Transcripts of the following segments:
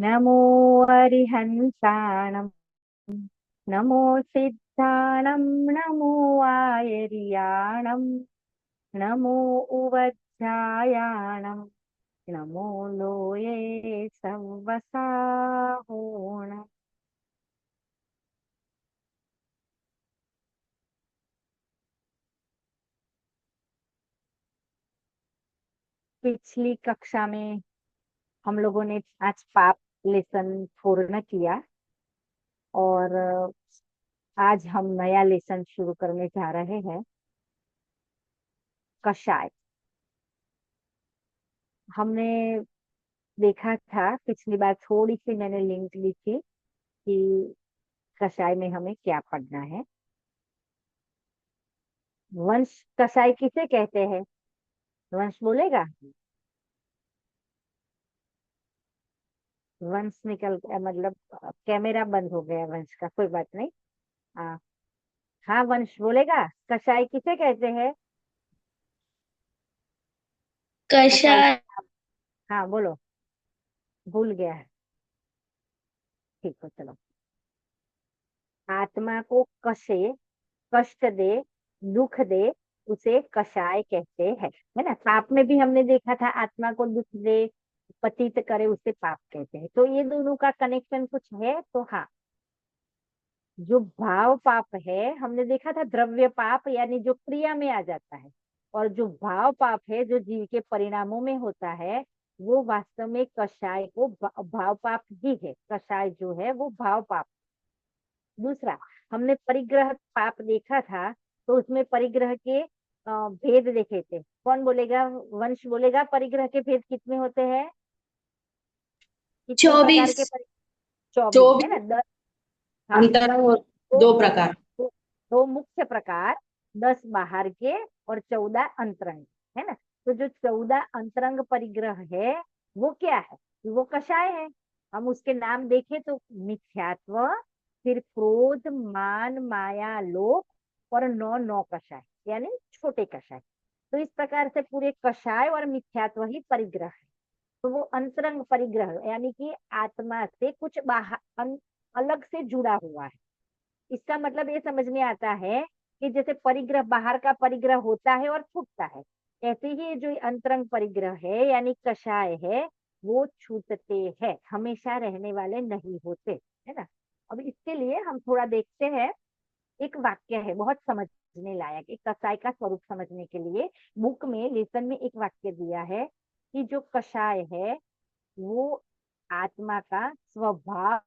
नमो अरिहंसाणं नमो सिद्धाणं नमो आयर्याणं नमो उवध्यायाणं नमो लोये सव्वसाहोण। पिछली कक्षा में हम लोगों ने आज पाप लेसन पूर्ण किया और आज हम नया लेसन शुरू करने जा रहे हैं, कषाय। हमने देखा था पिछली बार, थोड़ी सी मैंने लिंक ली थी कि कषाय में हमें क्या पढ़ना है। वंश कषाय किसे कहते हैं? वंश बोलेगा? वंश निकल गया मतलब कैमरा बंद हो गया वंश का, कोई बात नहीं। हाँ, हाँ, वंश बोलेगा। कषाय किसे कहते हैं? कषाय। कषाय। हाँ बोलो। भूल गया है। ठीक है, चलो। आत्मा को कषे, कष्ट दे, दुख दे, उसे कषाय कहते हैं। है ना? पाप में भी हमने देखा था, आत्मा को दुख दे, पतित करे, उसे पाप कहते हैं। तो ये दोनों का कनेक्शन कुछ है तो हाँ। जो भाव पाप है, हमने देखा था द्रव्य पाप यानी जो क्रिया में आ जाता है, और जो भाव पाप है जो जीव के परिणामों में होता है, वो वास्तव में कषाय को भाव पाप ही है। कषाय जो है वो भाव पाप। दूसरा, हमने परिग्रह पाप देखा था, तो उसमें परिग्रह के भेद देखे थे। कौन बोलेगा? वंश बोलेगा परिग्रह के भेद कितने होते हैं? कितने प्रकार 24। के 24 है 24 ना? 10। हाँ। अंतरंग और दो, 2 प्रकार। दो, दो मुख्य प्रकार, 10 बाहर के और 14 अंतरंग। है ना? तो जो 14 अंतरंग परिग्रह है, वो क्या है? वो कषाय है। हम उसके नाम देखें तो मिथ्यात्व, फिर क्रोध, मान, माया, लोभ, और नौ नौ कषाय, यानी छोटे कषाय। तो इस प्रकार से पूरे कषाय और मिथ्यात्व ही परिग्रह है। तो वो अंतरंग परिग्रह यानी कि आत्मा से कुछ बाहर अलग से जुड़ा हुआ है। इसका मतलब ये समझ में आता है कि जैसे परिग्रह बाहर का परिग्रह होता है और छूटता है, ऐसे ही जो अंतरंग परिग्रह है यानी कषाय है, वो छूटते हैं, हमेशा रहने वाले नहीं होते। है ना? अब इसके लिए हम थोड़ा देखते हैं। एक वाक्य है बहुत समझने लायक, एक कषाय का स्वरूप समझने के लिए बुक में, लेसन में एक वाक्य दिया है कि जो कषाय है वो आत्मा का स्वभाव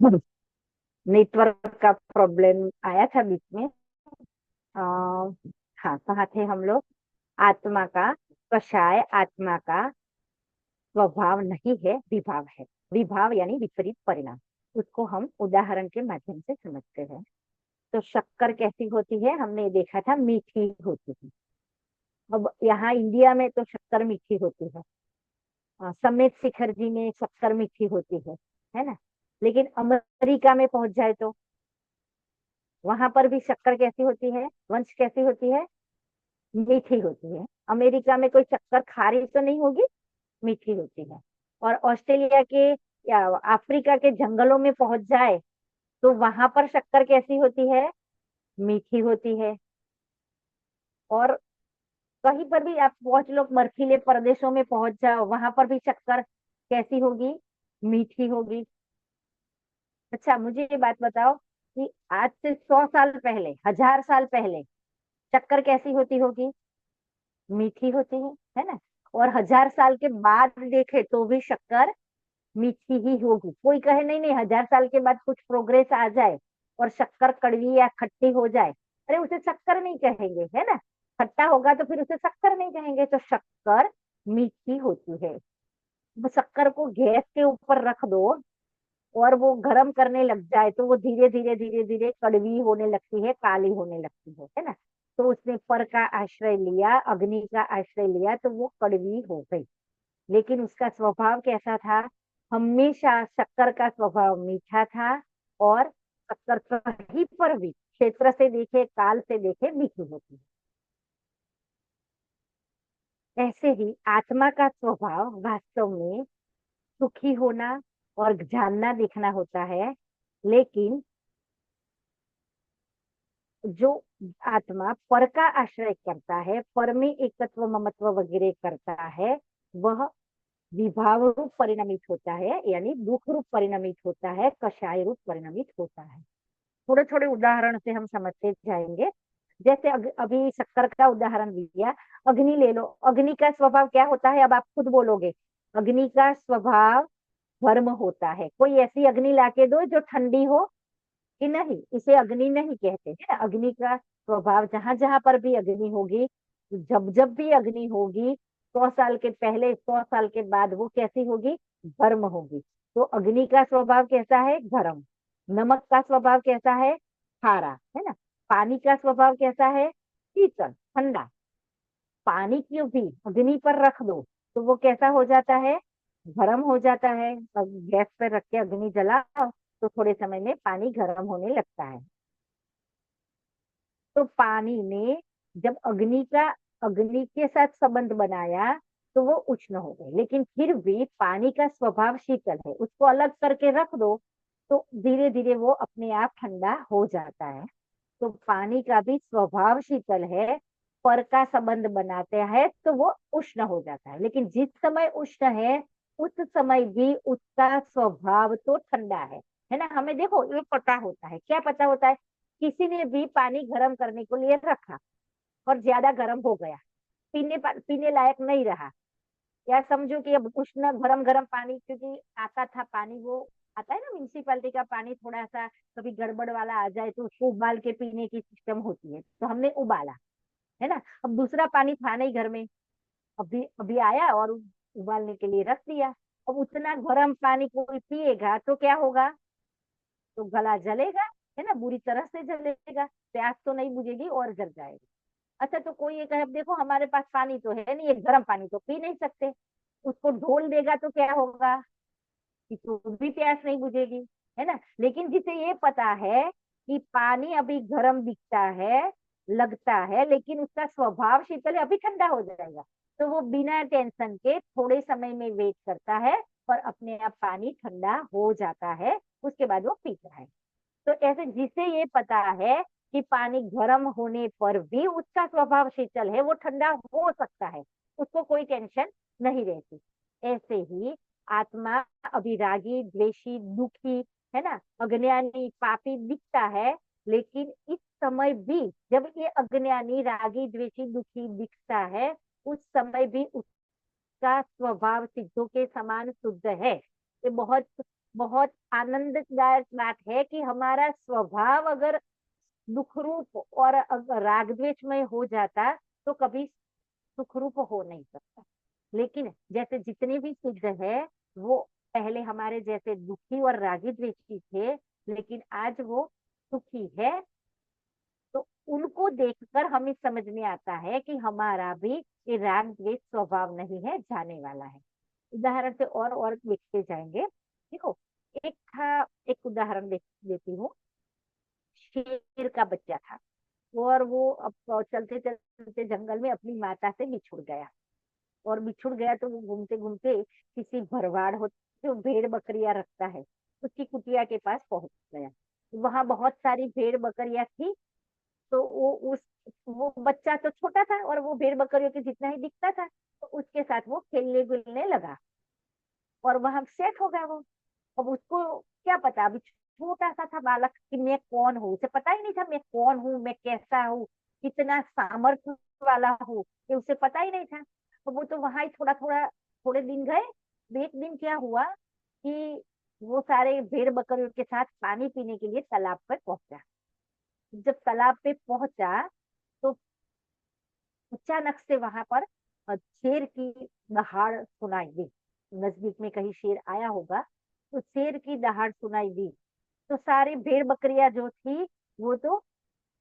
नेटवर्क का प्रॉब्लम आया था बीच में। आ, हाँ, कहाँ थे हम लोग? आत्मा का कषाय, आत्मा का स्वभाव नहीं है, विभाव है। विभाव यानी विपरीत परिणाम। उसको हम उदाहरण के माध्यम से समझते हैं। तो शक्कर कैसी होती है? हमने देखा था मीठी होती है। अब यहाँ इंडिया में तो शक्कर मीठी होती है। समेत शिखर जी में शक्कर मीठी होती है ना? लेकिन अमेरिका में पहुंच जाए तो वहां पर भी शक्कर कैसी होती है, वंश कैसी होती है? मीठी होती है। अमेरिका में कोई शक्कर खारी तो नहीं होगी, मीठी होती है। और ऑस्ट्रेलिया के या अफ्रीका के जंगलों में पहुंच जाए तो वहां पर शक्कर कैसी होती है? मीठी होती है। और कहीं पर भी आप पहुंच लो, बर्फीले प्रदेशों में पहुंच जाओ, वहां पर भी शक्कर कैसी होगी? मीठी होगी। अच्छा, मुझे ये बात बताओ कि आज से 100 साल पहले, 1000 साल पहले शक्कर कैसी होती होगी? मीठी होती है ना? और 1000 साल के बाद देखे तो भी शक्कर मीठी ही होगी। कोई कहे नहीं नहीं, 1000 साल के बाद कुछ प्रोग्रेस आ जाए और शक्कर कड़वी या खट्टी हो जाए, अरे उसे शक्कर नहीं कहेंगे, है ना? खट्टा होगा तो फिर उसे शक्कर नहीं कहेंगे। तो शक्कर मीठी होती है। वो शक्कर को गैस के ऊपर रख दो और वो गर्म करने लग जाए तो वो धीरे धीरे धीरे धीरे कड़वी होने लगती है, काली होने लगती है ना? तो उसने पर का आश्रय लिया, अग्नि का आश्रय लिया, तो वो कड़वी हो गई। लेकिन उसका स्वभाव कैसा था? हमेशा शक्कर का स्वभाव मीठा था। और शक्कर कहीं पर भी क्षेत्र से देखे, काल से देखे, मीठी होती है। ऐसे ही आत्मा का स्वभाव वास्तव में सुखी होना और जानना दिखना होता है। लेकिन जो आत्मा पर का आश्रय करता है, पर में एकत्व ममत्व वगैरह करता है, वह विभाव रूप परिणमित होता है, यानी दुख रूप परिणमित होता है, कषाय रूप परिणमित होता है। थोड़े थोड़े उदाहरण से हम समझते जाएंगे। जैसे अभी शक्कर का उदाहरण दिया। अग्नि ले लो, अग्नि का स्वभाव क्या होता है? अब आप खुद बोलोगे। अग्नि का स्वभाव गर्म होता है। कोई ऐसी अग्नि लाके दो जो ठंडी हो कि नहीं, इसे अग्नि नहीं कहते हैं। अग्नि का स्वभाव, जहां जहां पर भी अग्नि होगी, जब जब भी अग्नि होगी, 100 साल के पहले, 100 साल के बाद, वो कैसी होगी? गर्म होगी। तो अग्नि का स्वभाव कैसा है? गर्म। नमक का स्वभाव कैसा है? खारा, है ना? पानी का स्वभाव कैसा है? शीतल, ठंडा। पानी क्यों भी अग्नि पर रख दो तो वो कैसा हो जाता है? गर्म हो जाता है। अब गैस पर रख के अग्नि जलाओ तो थोड़े समय में पानी गर्म होने लगता है। तो पानी ने जब अग्नि के साथ संबंध बनाया तो वो उष्ण हो गए। लेकिन फिर भी पानी का स्वभाव शीतल है, उसको अलग करके रख दो तो धीरे धीरे वो अपने आप ठंडा हो जाता है। तो पानी का भी स्वभाव शीतल है। पर का संबंध बनाते हैं तो वो उष्ण हो जाता है। लेकिन जिस समय उष्ण है उस समय भी उसका स्वभाव तो ठंडा है ना? हमें देखो ये पता होता है। क्या पता होता है? किसी ने भी पानी गर्म करने को लिए रखा और ज्यादा गर्म हो गया, पीने लायक नहीं रहा, या समझो कि अब उष्ण गरम गरम पानी, क्योंकि आता था पानी, वो आता है ना म्यूनिसिपालिटी का पानी, थोड़ा सा कभी गड़बड़ वाला आ जाए तो उसको उबाल के पीने की सिस्टम होती है, तो हमने उबाला, है ना? अब दूसरा पानी था नहीं घर में, अभी अभी आया और उबालने के लिए रख दिया। अब उतना गर्म पानी कोई पिएगा तो क्या होगा? तो गला जलेगा, है ना? बुरी तरह से जलेगा, प्यास तो नहीं बुझेगी और जल जाएगा। अच्छा, तो कोई ये कहे, अब देखो हमारे पास पानी तो है नहीं, ये गर्म पानी तो पी नहीं सकते, उसको ढोल देगा तो क्या होगा? कि तो भी प्यास नहीं बुझेगी, है ना? लेकिन जिसे ये पता है कि पानी अभी गर्म दिखता है, लगता है, लेकिन उसका स्वभाव शीतल है, अभी ठंडा हो जाएगा, तो वो बिना टेंशन के थोड़े समय में वेट करता है और अपने आप पानी ठंडा हो जाता है, उसके बाद वो पीता है। तो ऐसे जिसे ये पता है कि पानी गर्म होने पर भी उसका स्वभाव शीतल है, वो ठंडा हो सकता है, उसको कोई टेंशन नहीं रहती। ऐसे ही आत्मा अभिरागी, द्वेषी, दुखी, है ना, अज्ञानी, पापी दिखता है, लेकिन इस समय भी जब ये अज्ञानी, रागी, द्वेषी, दुखी दिखता है, उस समय भी उसका स्वभाव सिद्धों के समान शुद्ध है। ये बहुत बहुत आनंददायक बात है कि हमारा स्वभाव अगर दुखरूप और अगर राग द्वेष में हो जाता तो कभी सुखरूप हो नहीं सकता। लेकिन जैसे जितने भी सिद्ध है वो पहले हमारे जैसे दुखी और रागी द्वेषी थे, लेकिन आज वो सुखी है। तो उनको देखकर हमें समझ में आता है कि हमारा भी ये राग द्वेष स्वभाव नहीं है, जाने वाला है। उदाहरण से और देखते जाएंगे। देखो, एक था, एक उदाहरण देती हूँ। शेर का बच्चा था और वो अब चलते चलते जंगल में अपनी माता से बिछुड़ गया। और बिछुड़ गया तो वो घूमते घूमते किसी भरवाड़ हो जो भेड़ बकरियां रखता है, उसकी कुटिया के पास पहुंच गया। वहां बहुत सारी भेड़ बकरियां थी। तो वो बच्चा तो छोटा था और वो भेड़ बकरियों के जितना ही दिखता था, तो उसके साथ वो खेलने गुलने लगा और वहां सेट हो गया वो। अब उसको क्या पता, अभी छोटा सा था बालक, कि मैं कौन हूँ, उसे पता ही नहीं था मैं कौन हूँ, मैं कैसा हूँ, कितना सामर्थ्य वाला हूँ, ये उसे पता ही नहीं था। तो वो तो वहां ही थोड़ा थोड़ा थोड़े दिन गए। तो एक दिन क्या हुआ कि वो सारे भेड़ बकरियों के साथ पानी पीने के लिए तालाब पर पहुंचा। जब तालाब पे पहुंचा तो अचानक से वहां पर शेर की दहाड़ सुनाई दी। नजदीक में कहीं शेर आया होगा, तो शेर की दहाड़ सुनाई दी। तो सारी भेड़ बकरियां जो थी वो तो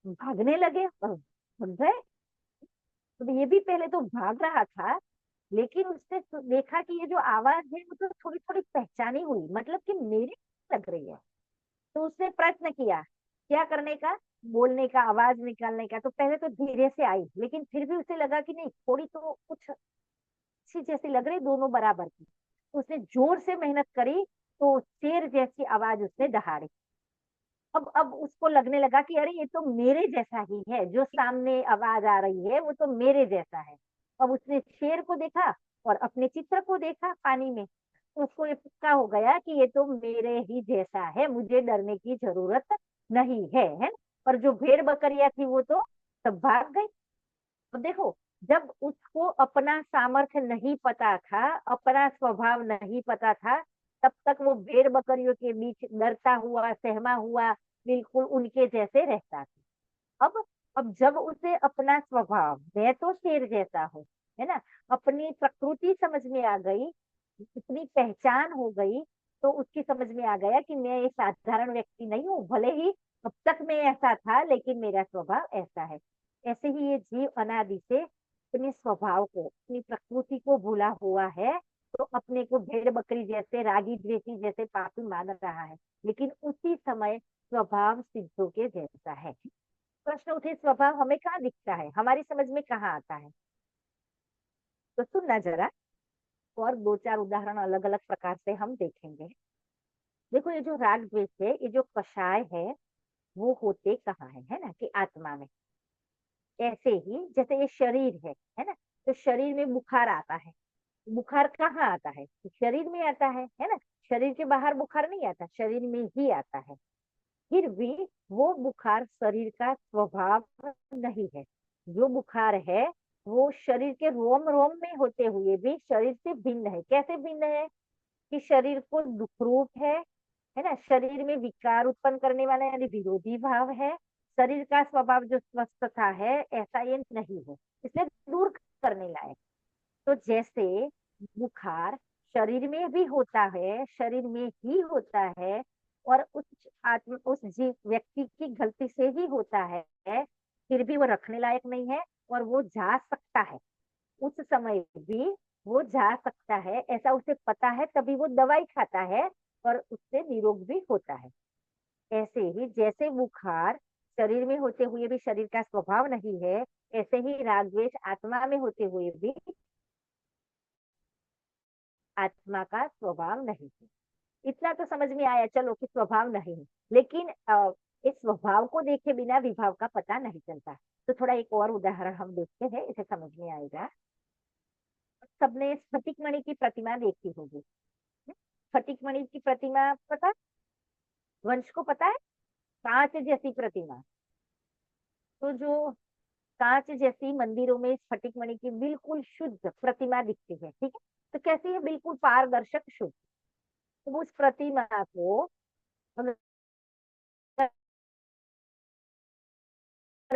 भागने लगे और भाग गए। तो ये भी पहले तो भाग रहा था, लेकिन उसने देखा कि ये जो आवाज है वो तो थोड़ी थोड़ी पहचानी हुई, मतलब कि मेरी लग रही है। तो उसने प्रयत्न किया क्या करने का, बोलने का, आवाज निकालने का। तो पहले तो धीरे से आई, लेकिन फिर भी उसे लगा कि नहीं, थोड़ी तो कुछ अच्छी जैसी लग रही, दोनों बराबर की। तो उसने जोर से मेहनत करी, तो शेर जैसी आवाज उसने दहाड़ी। अब उसको लगने लगा कि अरे ये तो मेरे जैसा ही है, जो सामने आवाज आ रही है वो तो मेरे जैसा है। अब उसने शेर को देखा और अपने चित्र को देखा पानी में, तो उसको ये पक्का हो गया कि ये तो मेरे ही जैसा है, मुझे डरने की जरूरत नहीं है। पर जो भेड़ बकरियां थी वो तो सब भाग गई। तो देखो, जब उसको अपना सामर्थ्य नहीं पता था, अपना स्वभाव नहीं पता था, तब तक वो भेड़ बकरियों के बीच डरता हुआ, सहमा हुआ, बिल्कुल उनके जैसे रहता था। अब जब उसे अपना स्वभाव, मैं तो शेर जैसा हूँ, है ना, अपनी प्रकृति समझ में आ गई, इतनी पहचान हो गई, तो उसकी समझ में आ गया कि मैं एक साधारण व्यक्ति नहीं हूँ, भले ही अब तक मैं ऐसा था लेकिन मेरा स्वभाव ऐसा है। ऐसे ही ये जीव अनादि से अपने स्वभाव को, अपनी प्रकृति को भूला हुआ है। तो अपने को भेड़ बकरी जैसे, रागी द्वेषी जैसे पापी मान रहा है, लेकिन उसी समय स्वभाव सिद्धों के जैसा है। प्रश्न उठे, स्वभाव हमें कहाँ दिखता है, हमारी समझ में कहाँ आता है? तो सुनना जरा, और दो चार उदाहरण अलग अलग प्रकार से हम देखेंगे। देखो, ये जो राग द्वेष है, ये जो कषाय है, वो होते कहाँ है ना, कि आत्मा में। ऐसे ही जैसे ये शरीर है ना, तो शरीर में बुखार आता है। बुखार कहाँ आता है? तो शरीर में आता है ना। शरीर के बाहर बुखार नहीं आता, शरीर में ही आता है। फिर भी वो बुखार शरीर का स्वभाव नहीं है। जो बुखार है वो शरीर के रोम रोम में होते हुए भी शरीर से भिन्न है। कैसे भिन्न है? कि शरीर को दुखरूप है ना, शरीर में विकार उत्पन्न करने वाला यानी विरोधी भाव है। शरीर का स्वभाव जो स्वस्थता है ऐसा ये नहीं है, इसलिए दूर करने लायक। तो जैसे बुखार शरीर में भी होता है, शरीर में ही होता है, और उस जीव व्यक्ति की गलती से ही होता है, फिर भी वो रखने लायक नहीं है, और वो जा सकता है। उस समय भी वो जा सकता है, ऐसा उसे पता है, तभी वो दवाई खाता है और उससे निरोग भी होता है। ऐसे ही जैसे बुखार शरीर में होते हुए भी शरीर का स्वभाव नहीं है, ऐसे ही राग द्वेष आत्मा में होते हुए भी आत्मा का स्वभाव नहीं है। इतना तो समझ में आया, चलो, कि स्वभाव नहीं है। लेकिन इस स्वभाव को देखे बिना विभाव का पता नहीं चलता। तो थोड़ा एक और उदाहरण हम देखते हैं, इसे समझ में आएगा। सबने स्फटिक मणि की प्रतिमा देखी होगी। स्फटिक मणि की प्रतिमा पता, वंश को पता है, कांच जैसी प्रतिमा। तो जो कांच जैसी मंदिरों में स्फटिक मणि की बिल्कुल शुद्ध प्रतिमा दिखती है, ठीक है। तो कैसी है? बिल्कुल पारदर्शक, शुद्ध। तो उस प्रतिमा को अगर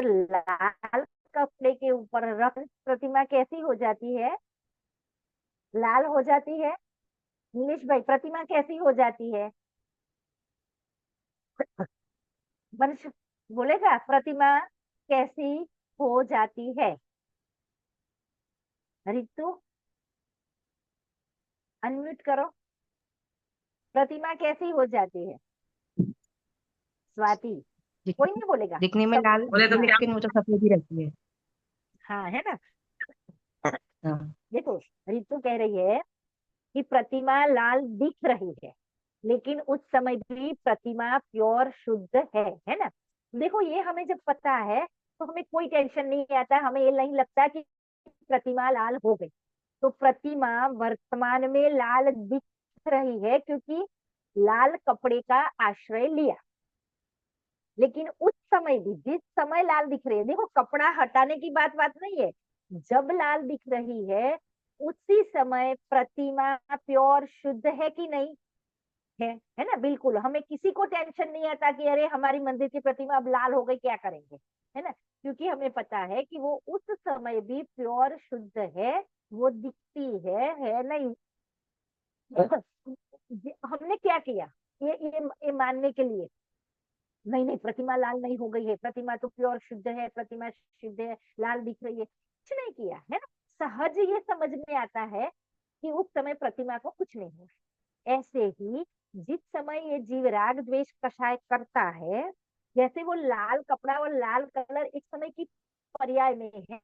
लाल कपड़े के ऊपर रख, प्रतिमा कैसी हो जाती है? लाल हो जाती है। नीलेश भाई, प्रतिमा कैसी हो जाती है? वंश बोलेगा प्रतिमा कैसी हो जाती है? रितु, अनम्यूट करो। प्रतिमा कैसी हो जाती है? स्वाति, कोई दिखने नहीं बोलेगा दिखने में सब। लाल, हाँ लेकिन वो तो सफेद ही रहती है। हाँ, है ना। हाँ। देखो, रितु कह रही है कि प्रतिमा लाल दिख रही है, लेकिन उस समय भी प्रतिमा प्योर शुद्ध है ना। देखो, ये हमें जब पता है तो हमें कोई टेंशन नहीं आता, हमें ये नहीं लगता कि प्रतिमा लाल हो गई। तो प्रतिमा वर्तमान में लाल दिख रही है क्योंकि लाल कपड़े का आश्रय लिया। लेकिन उस समय भी जिस समय लाल दिख रही है, देखो कपड़ा हटाने की बात बात नहीं है, जब लाल दिख रही है उसी समय प्रतिमा प्योर शुद्ध है कि नहीं? है ना। बिल्कुल, हमें किसी को टेंशन नहीं आता कि अरे हमारी मंदिर की प्रतिमा अब लाल हो गई, क्या करेंगे, है ना। क्योंकि हमें पता है कि वो उस समय भी प्योर शुद्ध है, वो दिखती है नहीं। हमने क्या किया ये मानने के लिए? नहीं नहीं, प्रतिमा लाल नहीं हो गई है, प्रतिमा तो प्योर शुद्ध है, प्रतिमा शुद्ध है, लाल दिख रही है, कुछ नहीं किया, है ना। सहज ये समझ में आता है कि उस समय प्रतिमा को कुछ नहीं हुआ। ऐसे ही जिस समय ये जीव राग द्वेष कषाय करता है, जैसे वो लाल कपड़ा और लाल कलर एक समय की पर्याय में है,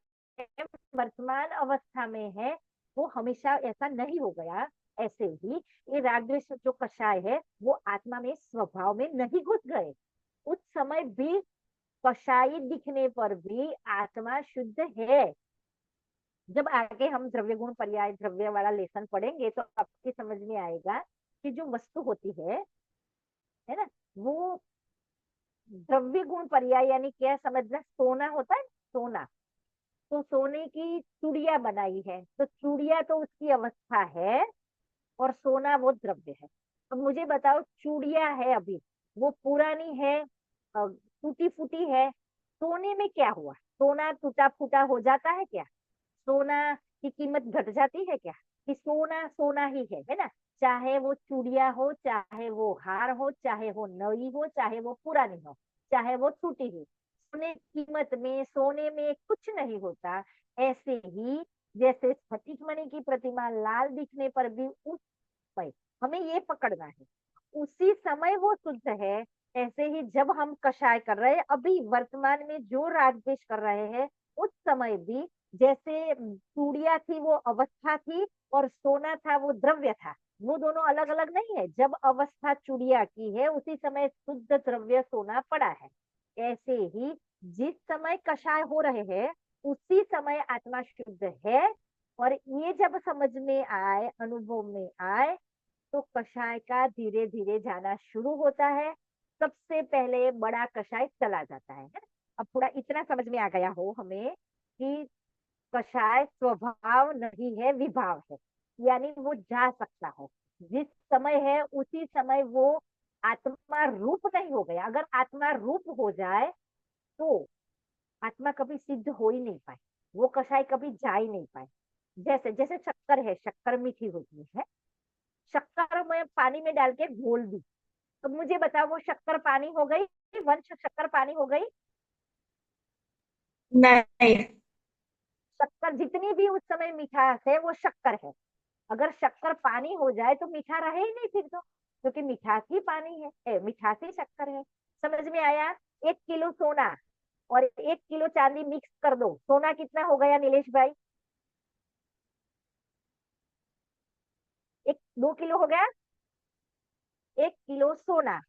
वर्तमान अवस्था में है, वो हमेशा ऐसा नहीं हो गया। ऐसे ही ये राग द्वेष जो कषाय है वो आत्मा में स्वभाव में नहीं घुस गए। उस समय भी कषाय दिखने पर भी आत्मा शुद्ध है। जब आगे हम द्रव्य गुण पर्याय द्रव्य वाला लेसन पढ़ेंगे तो आपकी समझ में आएगा कि जो वस्तु होती है ना, वो द्रव्य गुण पर्याय यानी क्या समझना, सोना होता है, सोना, तो सोने की चूड़िया बनाई है, तो चूड़िया तो उसकी अवस्था है और सोना वो द्रव्य है। तो मुझे बताओ, चूड़िया है अभी, वो पुरानी है, टूटी फूटी है, सोने में क्या हुआ? सोना टूटा फूटा हो जाता है क्या? सोना की कीमत घट जाती है क्या? कि सोना सोना ही है ना। चाहे वो चूड़िया हो, चाहे वो हार हो, चाहे वो नई हो, चाहे वो पुरानी हो, चाहे वो टूटी हो, सोने की कीमत में, सोने में कुछ नहीं होता। ऐसे ही जैसे स्फटिक मणि की प्रतिमा लाल दिखने पर भी उस समय हमें ये पकड़ना है, उसी समय वो शुद्ध है। ऐसे ही जब हम कषाय कर रहे हैं, अभी वर्तमान में जो राग द्वेष कर रहे हैं, उस समय भी जैसे चूड़िया थी वो अवस्था थी और सोना था वो द्रव्य था, वो दोनों अलग अलग नहीं है। जब अवस्था चूड़िया की है उसी समय शुद्ध द्रव्य सोना पड़ा है। ऐसे ही जिस समय कषाय हो रहे हैं उसी समय आत्मा शुद्ध है। और ये जब समझ में आए, अनुभव में आए, तो कषाय का धीरे धीरे जाना शुरू होता है। सबसे पहले बड़ा कषाय चला जाता है ना? अब थोड़ा इतना समझ में आ गया हो हमें कि कषाय स्वभाव नहीं है, विभाव है, यानी वो जा सकता है। जिस समय है उसी समय वो आत्मा रूप नहीं हो गया। अगर आत्मा रूप हो जाए तो आत्मा कभी सिद्ध हो ही नहीं पाए, वो कषाय कभी जा ही नहीं पाए। जैसे जैसे शक्कर है, शक्कर मीठी होती है, शक्कर में पानी में डाल के घोल दी, तो मुझे बताओ वो शक्कर पानी हो गई? वंश, शक्कर पानी हो गई? नहीं। शक्कर जितनी भी उस समय मिठास है वो शक्कर है। अगर शक्कर पानी हो जाए तो मीठा रहे ही नहीं फिर तो, क्योंकि मिठास ही पानी है, मिठास ही शक्कर है। समझ में आया? 1 किलो सोना और 1 किलो चांदी मिक्स कर दो, सोना कितना हो गया नीलेश भाई? 2 किलो हो गया। 1 किलो सोना,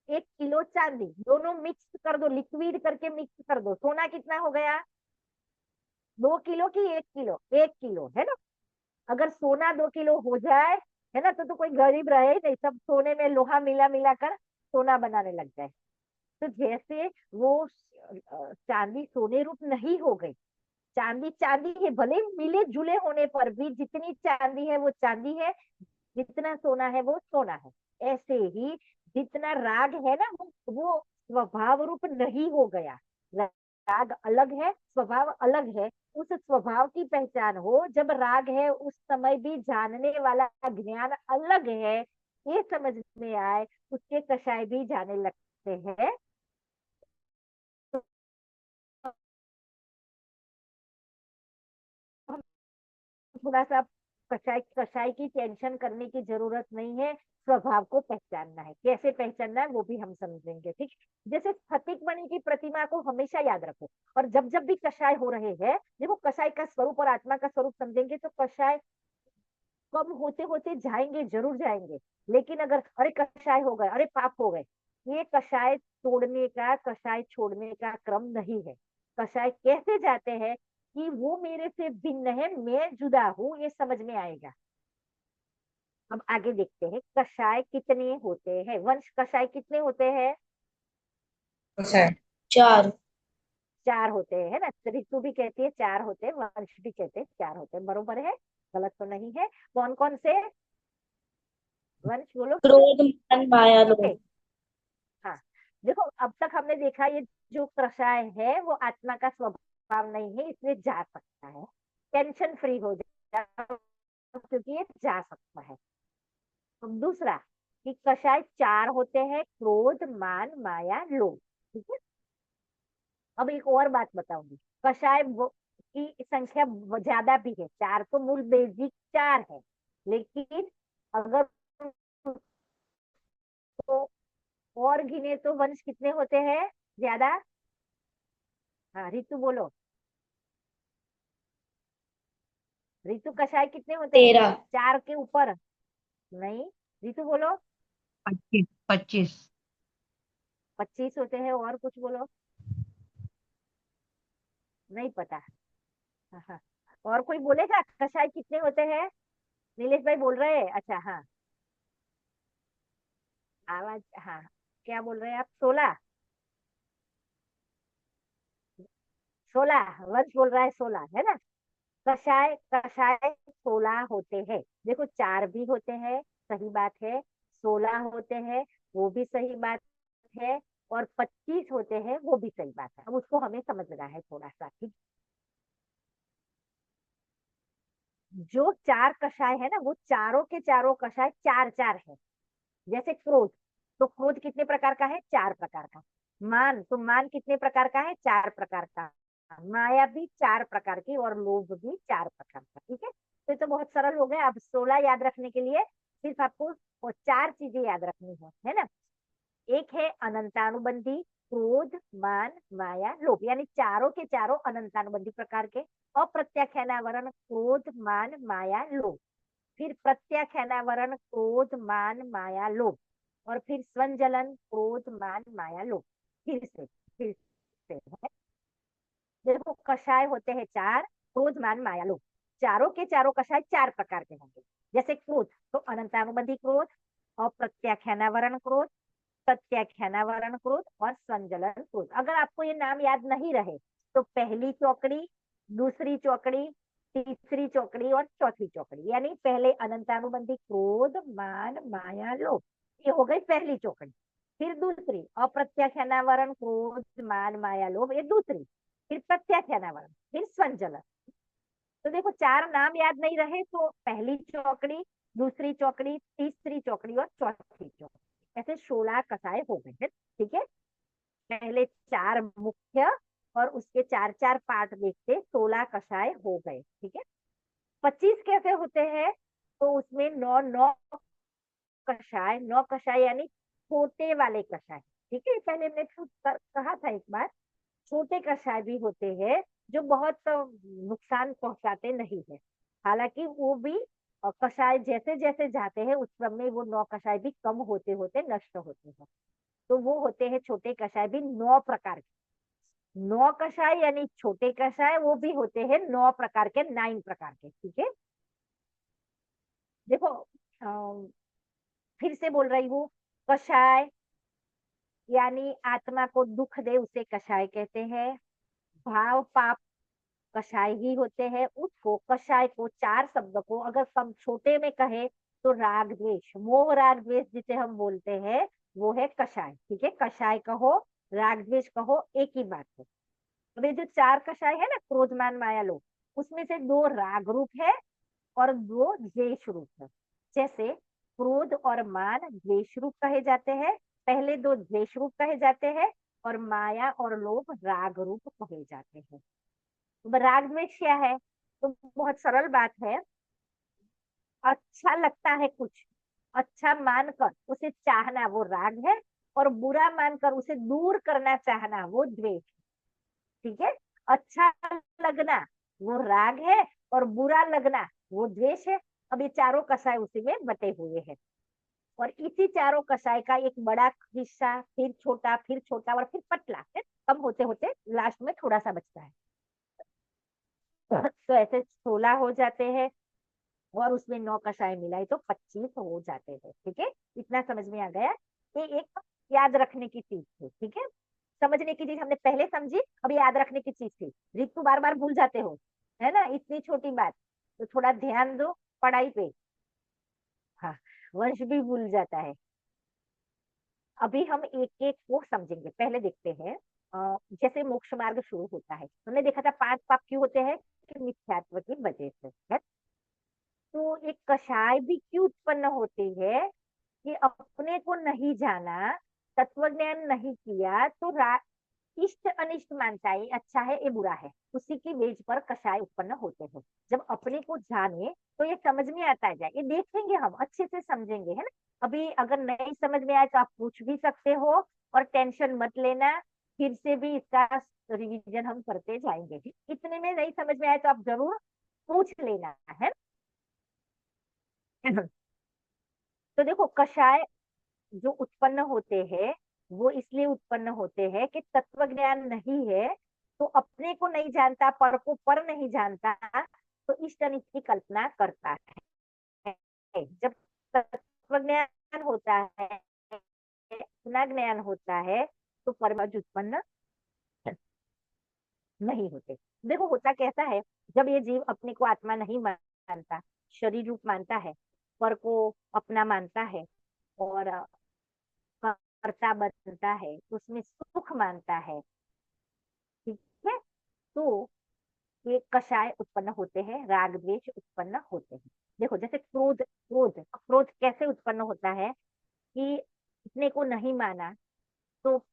1 किलो चांदी, दोनों मिक्स कर दो, लिक्विड करके मिक्स कर दो, सोना कितना हो गया? 2 किलो की 1 किलो? 1 किलो, है ना। अगर सोना 2 किलो हो जाए, है ना, तो कोई गरीब रहे ही नहीं, सब सोने में लोहा मिला मिला कर सोना बनाने लग जाए। तो जैसे वो चांदी सोने रूप नहीं हो गई, चांदी चांदी है, भले मिले जुले होने पर भी जितनी चांदी है वो चांदी है। जितना सोना है वो सोना है। ऐसे ही जितना राग है ना, वो स्वभाव रूप नहीं हो गया। राग अलग है, स्वभाव अलग है। उस स्वभाव की पहचान हो जब राग है, उस समय भी जानने वाला ज्ञान अलग है, ये समझ में आए, उसके कषाय भी जाने लगते हैं। तो हम थोड़ा सा कषाय कषाय की टेंशन करने की जरूरत नहीं है। स्वभाव को पहचानना है, कैसे पहचानना है वो भी हम समझेंगे, ठीक। जैसे स्फटिक मणि की प्रतिमा को हमेशा याद रखो, और जब जब भी कषाय हो रहे हैं, देखो कषाय का स्वरूप और आत्मा का स्वरूप समझेंगे तो कषाय कम होते होते जाएंगे, जरूर जाएंगे। लेकिन अगर अरे कषाय हो गए, अरे पाप हो गए, ये कषाय तोड़ने का, कषाय छोड़ने का क्रम नहीं है। कषाय कैसे जाते हैं कि वो मेरे से भिन्न है, मैं जुदा हूं, ये समझ में आएगा। अब आगे देखते हैं कषाय कितने होते हैं, वंश कषाय कितने होते हैं। अच्छा है। चार। चार होते हैं, है ना। ऋतु भी कहती है चार होते हैं, वंश भी कहते हैं चार होते हैं, बरोबर है, गलत तो नहीं है। कौन कौन से वंश बोलो। क्रोध मान माया लोभ। कितने। हाँ, देखो अब तक हमने देखा ये जो कषाय है वो आत्मा का स्वभाव नहीं है, इसलिए जा सकता है। टेंशन फ्री हो जाए क्योंकि ये जा सकता है। अब दूसरा कि कषाय चार होते हैं, क्रोध मान माया लोभ, ठीक है। अब एक और बात बताऊंगी, कषाय की संख्या ज्यादा भी है, चार तो मूल बेसिक चार है, लेकिन अगर तो और गिने तो वंश कितने होते हैं ज्यादा। हाँ ऋतु बोलो, ऋतु कषाय कितने होते हैं। 13। चार के ऊपर। नहीं, ऋतु बोलो। 25। 25। 25 होते हैं, और कुछ बोलो। नहीं पता। हाँ हाँ। और कोई बोलेगा कषाय कितने होते हैं। नीलेश भाई बोल रहे हैं, अच्छा हाँ। आवाज, हाँ। क्या बोल रहे हैं आप, 16। 16 वर्ष बोल रहा है, 16 है ना। कषाय कषाय 16 होते हैं। देखो चार भी होते हैं, सही बात है। 16 होते हैं, वो भी सही बात है। और 25 होते हैं, वो भी सही बात है। अब उसको हमें समझना है थोड़ा सा, ठीक। जो चार कषाय है ना, वो चारों के चारों कषाय चार चार है। जैसे क्रोध, तो क्रोध कितने प्रकार का है, चार प्रकार का। मान, तो मान कितने प्रकार का है, चार प्रकार का। माया भी चार प्रकार की, और लोभ भी चार प्रकार का, ठीक है। तो ये तो बहुत सरल हो गया। अब 16 याद रखने के लिए सिर्फ आपको वो चार चीजें याद रखनी है ना। एक है अनंतानुबंधी, क्रोध मान माया लोभ, यानी चारों के चारों अनंतानुबंधी प्रकार के। अप्रत्याख्यानावरण क्रोध मान माया लोभ, फिर प्रत्याख्यानावरण क्रोध मान माया लोभ, और फिर स्वंजलन क्रोध मान माया लोभ। फिर से है। देखो कषाय होते हैं चार, क्रोध मान माया लोभ। चारों के चारों कषाय चार प्रकार के होंगे। जैसे क्रोध, तो अनंतानुबंधी क्रोध, अप्रत्याख्यानावरण क्रोध, प्रत्याख्यानावरण क्रोध, और संजलन क्रोध। अगर आपको ये नाम याद नहीं रहे तो पहली चौकड़ी, दूसरी चौकड़ी, तीसरी चौकड़ी और चौथी चौकड़ी, यानी पहले अनंतानुबंधी क्रोध मान माया लोभ, ये हो गई पहली चौकड़ी। फिर दूसरी अप्रत्याख्यानावरण क्रोध मान माया लोभ, ये दूसरी। फिर प्रत्याख्यानावरण, फिर संजलन। तो देखो चार नाम याद नहीं रहे तो पहली चौकड़ी, दूसरी चौकड़ी, तीसरी चौकड़ी और चौथी चौकड़ी, ऐसे 16 कसाए हो गए हैं, ठीक है। पहले चार मुख्य और उसके चार चार पार्ट देखते 16 कषाय हो गए, ठीक है। 25 कैसे होते हैं, तो उसमें नौ नौ कषाय, नौ कषाय यानी छोटे वाले कषाय, ठीक है। पहले हमने कहा था एक बार, छोटे कषाय भी होते हैं जो बहुत नुकसान पहुंचाते नहीं है। हालांकि वो भी कषाय जैसे जैसे जाते हैं उस क्रम में वो नौ कषाय भी कम होते होते नष्ट होते हैं। तो वो होते हैं छोटे कषाय भी 9 प्रकार के। 9 कषाय यानी छोटे कषाय, वो भी होते हैं 9 प्रकार के, 9 प्रकार के, ठीक है। देखो फिर से बोल रही हूँ, कषाय यानी आत्मा को दुख दे उसे कषाय कहते हैं। भाव पाप कषाय ही होते हैं। उसको कषाय को चार शब्द को अगर कम छोटे में कहे तो राग द्वेष, मोह राग द्वेष जिसे हम बोलते हैं वो है कषाय। ठीक है, कषाय कहो राग द्वेष कहो एक ही बात है। अब ये जो चार कषाय है ना, क्रोध मान माया लोभ, उसमें से दो राग रूप है और दो द्वेष रूप है। जैसे क्रोध और मान द्वेष रूप कहे जाते हैं, पहले दो द्वेष रूप कहे जाते हैं, और माया और लोभ राग रूप कहे जाते हैं। तो राग द्वेष क्या है? तो बहुत सरल बात है। अच्छा लगता है कुछ, अच्छा मानकर उसे चाहना वो राग है, और बुरा मानकर उसे दूर करना चाहना वो द्वेष। ठीक है, अच्छा लगना वो राग है, और बुरा लगना वो द्वेष है। अब ये चारों कषाय उसी में बटे हुए हैं, और इसी चारों कषाय का एक बड़ा हिस्सा, फिर छोटा और फिर पतला है, कम होते होते लास्ट में थोड़ा सा बचता है। तो ऐसे 16 हो जाते हैं, और उसमें 9 कषाय मिलाए तो 25 हो जाते हैं। ठीक है, इतना समझ में आ गया? ये एक याद रखने की चीज थी। ठीक है, समझने की चीज हमने पहले समझी, अब याद रखने की चीज थी। ऋतु बार बार भूल जाते हो, है ना, इतनी छोटी बात, तो थोड़ा ध्यान दो पढ़ाई पे। हाँ, वंश भी भूल जाता है। अभी हम एक एक को समझेंगे, पहले देखते हैं। जैसे मोक्ष मार्ग शुरू होता है, हमने देखा था 5 पाप क्यों होते हैं? कि मिथ्यात्व की वजह से है। तो एक कषाय भी क्यों उत्पन्न होती है? कि अपने को नहीं जाना, तत्व ज्ञान नहीं किया, तो इष्ट अनिष्ट मानता है, ये अच्छा है ये बुरा है, उसी की बेज पर कषाय उत्पन्न होते हैं। जब अपने को जाने तो ये समझ में आता जाए, ये देखेंगे हम अच्छे से समझेंगे, है ना। अभी अगर नहीं समझ में आए तो आप पूछ भी सकते हो, और टेंशन मत लेना, फिर से भी इसका रिवीजन हम करते जाएंगे। इतने में नहीं समझ में आए तो आप जरूर पूछ लेना है। तो देखो, कषाय जो उत्पन्न होते हैं वो इसलिए उत्पन्न होते हैं कि तत्व ज्ञान नहीं है, तो अपने को नहीं जानता, पर को पर नहीं जानता, तो इष्ट अनिष्ट की कल्पना करता है। जब तत्व ज्ञान होता है, अपना ज्ञान होता है, तो परमज उत्पन्न नहीं होते। देखो, होता कैसा है, जब ये जीव अपने को आत्मा नहीं मानता, शरीर रूप मानता है, पर को अपना मानता है, और कर्ता बनता है, तो उसमें सुख मानता है। ठीक है, तो ये कषाय उत्पन्न होते हैं, राग द्वेष उत्पन्न होते हैं। देखो, जैसे क्रोध, क्रोध क्रोध कैसे उत्पन्न होता है? कि इसने को नहीं माना, तो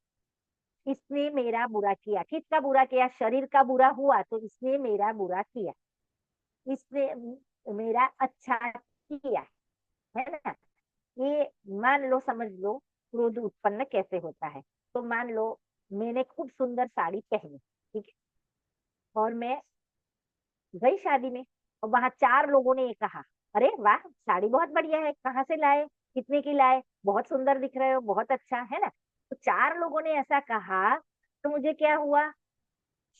इसने मेरा बुरा किया। किसका बुरा किया? शरीर का बुरा हुआ तो इसने मेरा बुरा किया, इसने मेरा अच्छा किया, है ना। ये मान लो, समझ लो, क्रोध उत्पन्न कैसे होता है। तो मान लो मैंने खूब सुंदर साड़ी पहनी, ठीक है, और मैं गई शादी में, और वहां 4 लोगों ने ये कहा, अरे वाह, साड़ी बहुत बढ़िया है, कहाँ से लाए, कितने की लाए, बहुत सुंदर दिख रहे हो, बहुत अच्छा है ना। तो 4 लोगों ने ऐसा कहा, तो मुझे क्या हुआ?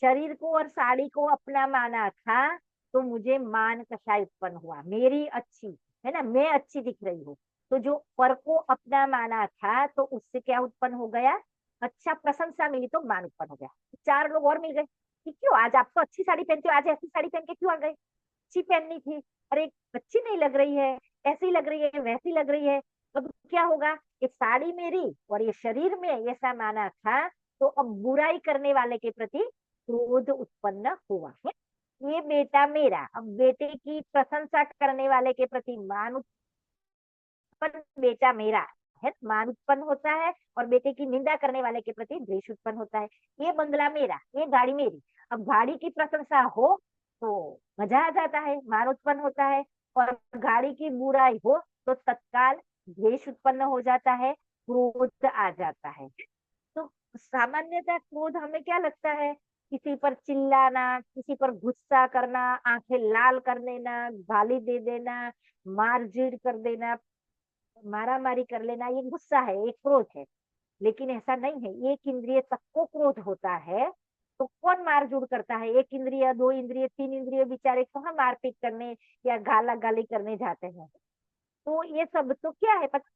शरीर को और साड़ी को अपना माना था, तो मुझे मान कषाय उत्पन्न हुआ, मेरी अच्छी, है ना, मैं अच्छी दिख रही हूँ। तो जो पर को अपना माना था, तो उससे क्या उत्पन्न हो गया? अच्छा, प्रशंसा मिली तो मान उत्पन्न हो गया। 4 लोग और मिल गए कि क्यों आज आप तो अच्छी साड़ी पहनते हो, आज ऐसी साड़ी पहन के क्यों आ गए? अच्छी पहननी थी, अरे अच्छी नहीं लग रही है, ऐसी लग रही है, वैसी लग रही है। अब क्या होगा? ये साड़ी मेरी और ये शरीर में ऐसा माना था, तो अब बुराई करने वाले के प्रति क्रोध उत्पन्न हुआ है। ये बेटा मेरा, अब बेटे की प्रशंसा करने वाले के प्रति मान उत्पन्न, बेटा मेरा है, मान उत्पन्न होता है, और बेटे की निंदा करने वाले के प्रति द्वेष उत्पन्न होता है। ये बंगला मेरा, ये गाड़ी मेरी, अब गाड़ी की प्रशंसा हो तो मजा आ जाता है, मान उत्पन्न होता है, और गाड़ी की बुराई हो तो तत्काल द्वेष उत्पन्न हो जाता है, क्रोध आ जाता है। तो सामान्यतः क्रोध हमें क्या लगता है? किसी पर चिल्लाना, किसी पर गुस्सा करना, आंखें लाल कर देना, गाली दे देना, मारझीड़ कर देना, मारा मारी कर लेना, ये गुस्सा है, ये क्रोध है। लेकिन ऐसा नहीं है, एक इंद्रिय तक को क्रोध होता है, तो कौन मारझूड़ करता है? एक इंद्रिय, 2 इंद्रिय, 3 इंद्रिय बेचारे कहाँ मारपीट करने या गाला गाली करने जाते हैं। तो ये सब तो क्या है पता?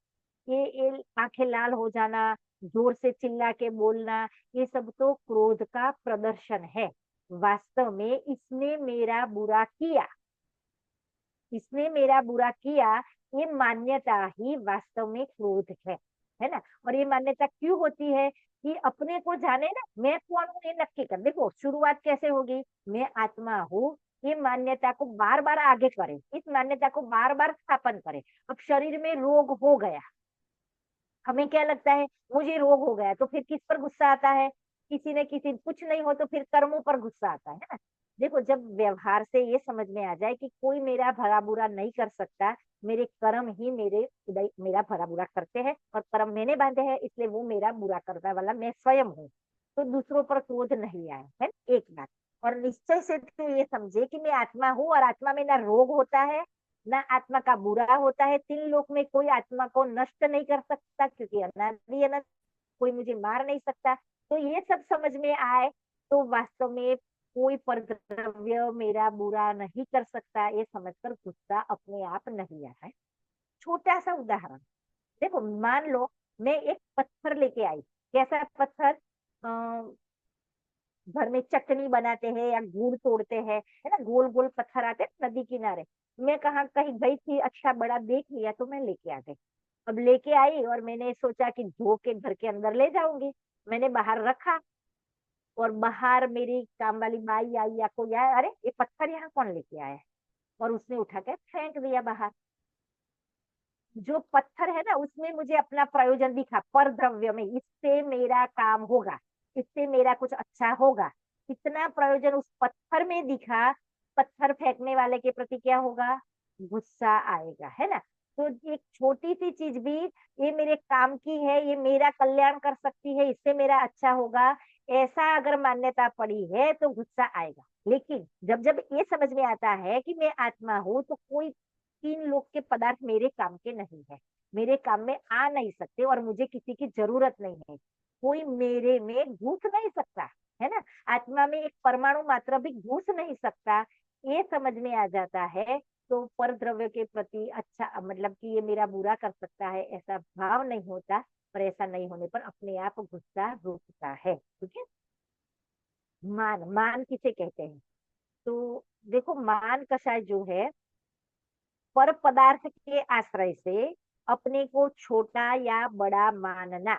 ये आंखें लाल हो जाना, जोर से चिल्ला के बोलना, ये सब तो क्रोध का प्रदर्शन है। वास्तव में इसने मेरा बुरा किया, इसने मेरा बुरा किया, ये मान्यता ही वास्तव में क्रोध है ना। और ये मान्यता क्यों होती है कि अपने को जाने ना, मैं कौन हूँ ये नक्की कर। देखो शुरुआत कैसे होगी, मैं आत्मा हूँ, ये मान्यता को बार बार आगे करे, इस मान्यता को बार बार स्थापन करे। अब शरीर में रोग हो गया, हमें क्या लगता है मुझे रोग हो गया, तो फिर किस पर गुस्सा आता है, किसी न किसी, कुछ नहीं हो तो फिर कर्मों पर गुस्सा आता है ना। देखो जब व्यवहार से ये समझ में आ जाए कि कोई मेरा भला बुरा नहीं कर सकता, मेरे कर्म ही मेरे उदय मेरा भला बुरा करते हैं, और कर्म मैंने बांधे हैं, इसलिए वो मेरा बुरा करने वाला मैं स्वयं हूँ, तो दूसरों पर क्रोध नहीं आए, है एक बात। और निश्चय से तो ये समझे कि मैं आत्मा हूँ, और आत्मा में ना रोग होता है ना आत्मा का बुरा होता है। तीन लोक में कोई आत्मा को नष्ट नहीं कर सकता, क्योंकि अनादि अनंत, कोई मुझे मार नहीं सकता। तो ये सब समझ में आए तो वास्तव में कोई परद्रव्य मेरा बुरा नहीं कर सकता, ये समझकर गुस्सा अपने आप नहीं आता है। छोटा सा उदाहरण देखो, मान लो मैं एक पत्थर लेके आई। कैसा पत्थर? घर में चटनी बनाते हैं या गुड़ तोड़ते हैं, है ना, गोल गोल पत्थर आते हैं नदी किनारे। मैं कहाँ कहीं गई थी, अच्छा बड़ा देख लिया तो मैं लेके आ गई। अब लेके आई और मैंने सोचा कि धो के घर के अंदर ले जाऊंगी। मैंने बाहर रखा, और बाहर मेरी काम वाली माई आई या कोई आया, अरे ये पत्थर यहाँ कौन लेके आया है, और उसने उठा के फेंक दिया बाहर। जो पत्थर है ना, उसमें मुझे अपना प्रयोजन दिखा, पर द्रव्य में इससे मेरा काम होगा, इससे मेरा कुछ अच्छा होगा, इतना प्रयोजन उस पत्थर में दिखा। पत्थर फेंकने वाले के प्रति क्या होगा? गुस्सा आएगा, है ना। तो एक छोटी सी चीज भी, ये मेरे काम की है, ये मेरा कल्याण कर सकती है, इससे मेरा अच्छा होगा, ऐसा अगर मान्यता पड़ी है तो गुस्सा आएगा। लेकिन जब जब ये समझ में आता है कि मैं आत्मा हूँ, तो कोई तीन लोग के पदार्थ मेरे काम के नहीं है, मेरे काम में आ नहीं सकते, और मुझे किसी की जरूरत नहीं है। कोई मेरे में घुस नहीं सकता, है ना। आत्मा में एक परमाणु मात्र भी घुस नहीं सकता, ये समझ में आ जाता है। तो पर द्रव्य के प्रति अच्छा, मतलब कि ये मेरा बुरा कर सकता है, ऐसा भाव नहीं होता। पर ऐसा नहीं होने पर अपने आप गुस्सा रुकता है, ठीक है। मान, मान किसे कहते हैं? तो देखो, मान कषाय जो है, पर पदार्थ के आश्रय से अपने को छोटा या बड़ा मानना,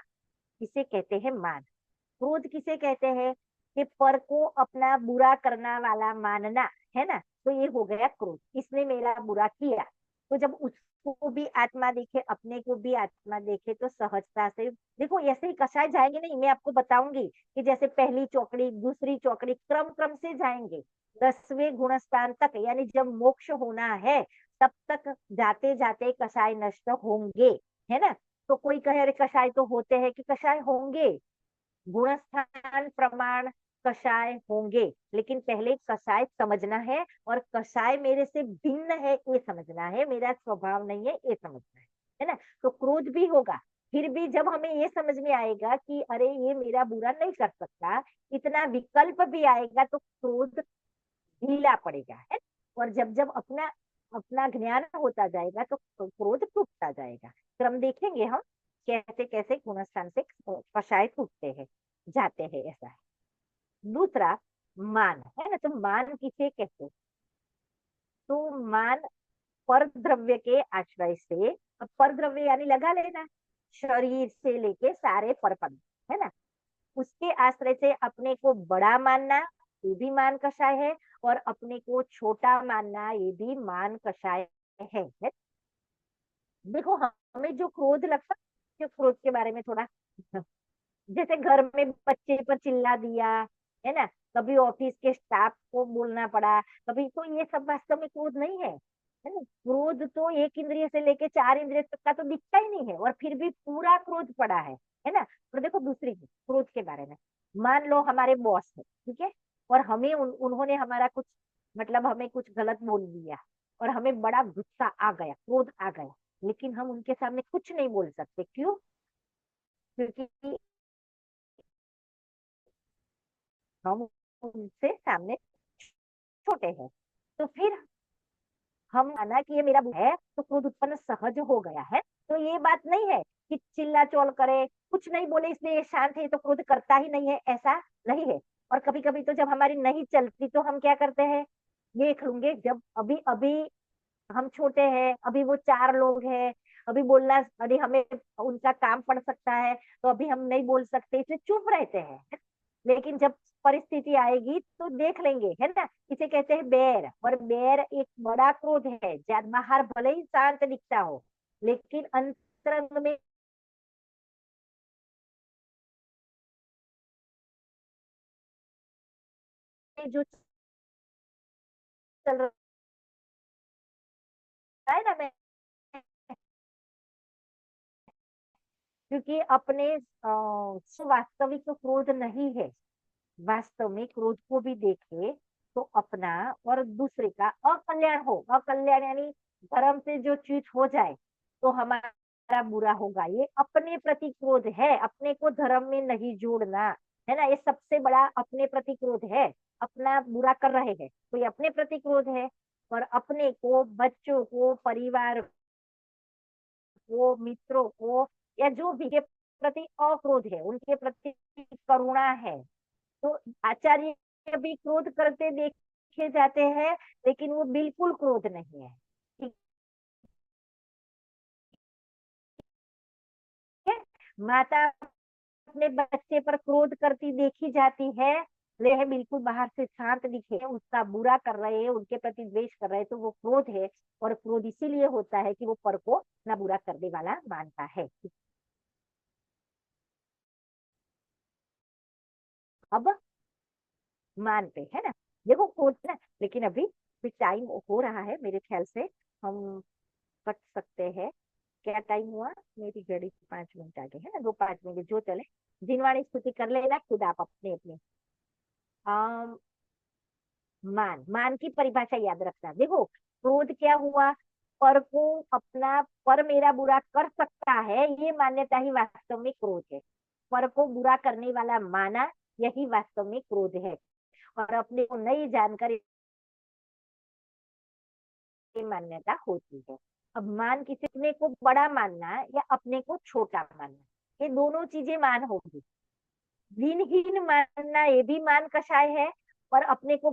इसे कहते हैं मान। क्रोध किसे कहते हैं? कि पर को अपना बुरा करना वाला मानना, है ना। तो ये हो गया क्रोध, इसने मेरा बुरा किया। तो जब उसको भी आत्मा देखे, अपने को भी आत्मा देखे, तो सहजता से देखो, ऐसे ही कसाए जाएंगे नहीं। मैं आपको बताऊंगी कि जैसे पहली चौकड़ी, दूसरी चौकड़ी, क्रम क्रम से जाएंगे 10वें गुणस्थान तक, यानी जब मोक्ष होना है तब तक जाते जाते कषाय नष्ट होंगे, है ना। तो कोई कहे अरे कषाय तो होते हैं, कि कषाय होंगे, गुणस्थान प्रमाण कषाय होंगे, लेकिन पहले कषाय समझना है, और कषाय मेरे से भिन्न है ये समझना है, मेरा स्वभाव नहीं है ये समझना है ना। तो क्रोध भी होगा, फिर भी जब हमें ये समझ में आएगा कि अरे ये मेरा बुरा नहीं कर सकता, इतना विकल्प भी आएगा, तो क्रोध ढीला पड़ेगा, है। और जब जब अपना अपना ज्ञान होता जाएगा तो क्रोध टूटता जाएगा। क्रम देखेंगे हम, कैसे कैसे गुणस्थान से कषाय टूटते हैं, जाते हैं, ऐसा है। दूसरा मान, है ना। तो मान किसे कहते हैं? तो मान पर द्रव्य के आश्रय से, अब पर द्रव्य यानी लगा लेना, शरीर से लेके सारे पर पद, है ना, उसके आश्रय से अपने को बड़ा मानना, ये भी मान कषाय है, और अपने को छोटा मानना, ये भी मान कषाय है। देखो हमें जो क्रोध लगता है, क्रोध के बारे में थोड़ा, जैसे घर में बच्चे पर चिल्ला दिया, है ना, कभी ऑफिस के स्टाफ को बोलना पड़ा, कभी, तो ये सब वास्तव में क्रोध नहीं है ना। क्रोध तो एक इंद्रिय से लेके चार इंद्रिय तक का तो दिखता ही नहीं है, और फिर भी पूरा क्रोध पड़ा है ना। और देखो दूसरी चीज, क्रोध के बारे में, मान लो हमारे बॉस है, ठीक है, और हमें उन्होंने हमारा कुछ, मतलब हमें कुछ गलत बोल दिया, और हमें बड़ा गुस्सा आ गया, क्रोध आ गया, लेकिन हम उनके सामने कुछ नहीं बोल सकते, क्यों? क्योंकि हम उनसे सामने छोटे हैं। तो फिर हम माना कि ये मेरा है, तो क्रोध उत्पन्न सहज हो गया है। तो ये बात नहीं है कि चिल्ला चोल करे, कुछ नहीं बोले इसलिए ये शांत है, तो क्रोध करता ही नहीं है, ऐसा नहीं है। और कभी कभी तो जब हमारी नहीं चलती तो हम क्या करते हैं, देख लूंगे, जब अभी अभी हम छोटे हैं, अभी वो 4 लोग हैं, अभी बोलना, अरे हमें उनका काम पड़ सकता है, तो अभी हम नहीं बोल सकते, इसलिए चुप रहते हैं। लेकिन जब परिस्थिति आएगी तो देख लेंगे, है ना। इसे कहते हैं बेर, और बेर एक बड़ा क्रोध है, बाहर भले ही शांत दिखता हो, लेकिन अंतरंग में जो चल रहा है ना, मैं, क्योंकि अपने वास्तविक क्रोध नहीं है, वास्तव में क्रोध को भी देखे तो अपना और दूसरे का अकल्याण हो, अकल्याण यानी धर्म से जो चीज हो जाए तो हमारा बुरा होगा, ये अपने प्रति क्रोध है, अपने को धर्म में नहीं जोड़ना, है ना। ये सबसे बड़ा अपने प्रति क्रोध है। अपना बुरा कर रहे हैं तो ये अपने प्रति क्रोध है, और अपने को, बच्चों को, परिवार को, मित्रों को, या जो भी के प्रति अक्रोध है, उनके प्रति करुणा है। तो आचार्य भी क्रोध करते देखे जाते हैं, लेकिन वो बिल्कुल क्रोध नहीं है, ठीक है। माता अपने बच्चे पर क्रोध करती देखी जाती है, ले बिल्कुल बाहर से शांत दिखे, उसका बुरा कर रहे हैं, उनके प्रति द्वेष कर रहे हैं, तो वो क्रोध है। और क्रोध इसीलिए होता है कि वो पर को ना बुरा करने वाला मानता है। अब मानते हैं ना, देखो क्रोध ना, लेकिन अभी भी टाइम हो रहा है, मेरे ख्याल से हम कट सकते हैं। क्या टाइम हुआ? मेरी घड़ी 5 मिनट आगे है ना, 2 5 मिनट जो चले। जिनवाणी स्तुति कर लेना खुद आप अपने अपने। अम, मान, मान की परिभाषा याद रखना। देखो क्रोध क्या हुआ? पर को अपना, पर मेरा बुरा कर सकता है, ये मान्यता ही वास्तव में क्रोध है। पर को बुरा करने वाला माना, यही वास्तव में क्रोध है। और अपने को नई जानकारी मान्यता होती है। अब मान, किसी अपने को बड़ा मानना या अपने को छोटा मानना, ये दोनों चीजें मान होगी। दिनहीन मानना ये भी मान कषाय है, और अपने को